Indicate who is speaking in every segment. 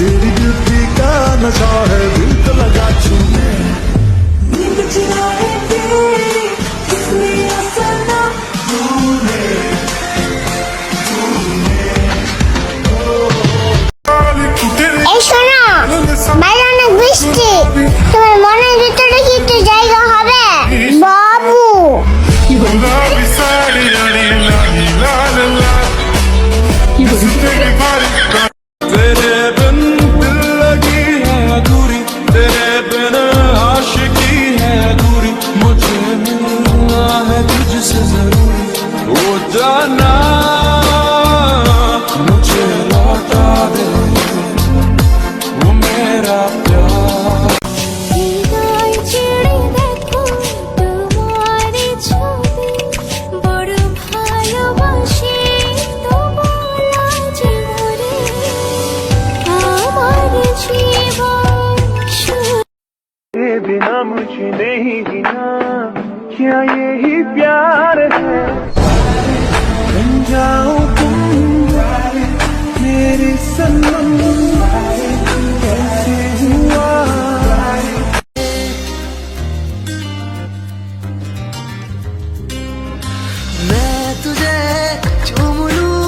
Speaker 1: तेरी ब्यूटी का नशा है दिल को लगा छूने नींद चुराए तेरी इसलिए सना तूने
Speaker 2: এই শোনো, বাইরে অনেক বৃষ্টি, তোমার মনের ভিতরে কি একটু জায়গা হবে? বাবু
Speaker 1: तेरे बिन दिल लगी है अधूरी तेरे बिन आशिकी है अधूरी मुझे मिलना है तुझसे जरूरी वो जाना मुझे लौटा दे वो मेरा प्यार
Speaker 3: হৃদয় ছেড়ে দেখো তোমারে ছবি বড় ভালোবাসি তো বলা জীবনে আমার জীবন
Speaker 1: तेरे बिना मुझे नहीं जीना क्या यही प्यार है बन जाओ तुम मेरे सनम कैसे हुआ
Speaker 4: मैं तुझे चूम लूं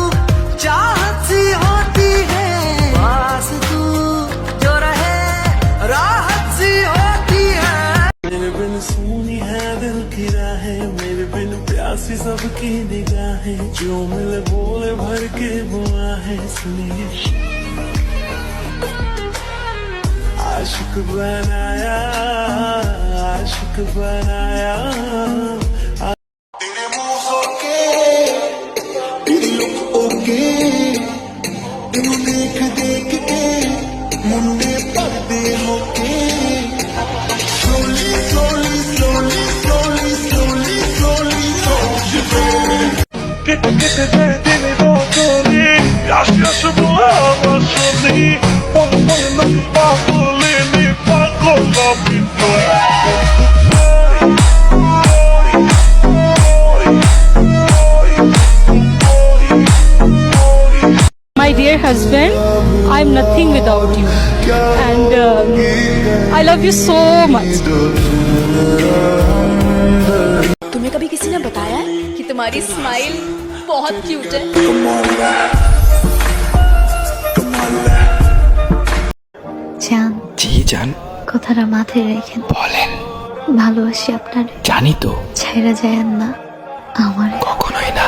Speaker 4: चाहत सी होती है पास तू जो रहे राहत सी होती है
Speaker 1: मेरे बिन सुनी है दिल की राहें मेरे बिन प्यासी सबकी निगाहें जो मिले बोले भर के बुआ है सुनिए आशिक बनाया तेरे मुंह होके तेरी लुक ओके तेनू देख देख के मुंडे पर्दे होके slowly slowly slowly slowly slowly slowly slowly Git derdimi doktori Yaş yaşı bulamazsın Olmanın bağlılığını Pakola bitmez
Speaker 5: My dear husband, I'm nothing without you, and I love you so much.
Speaker 6: तुम्हें कभी किसी ने बताया है कि तुम्हारी स्माइल बहुत cute है?
Speaker 7: জান,
Speaker 8: জি জান
Speaker 7: কথাটা মাথায় রেখেন।
Speaker 8: বলেন
Speaker 7: ভালোবাসি আপনার,
Speaker 8: জানি তো
Speaker 7: ছাইরা যায়েন না আমার।
Speaker 8: কখনোই না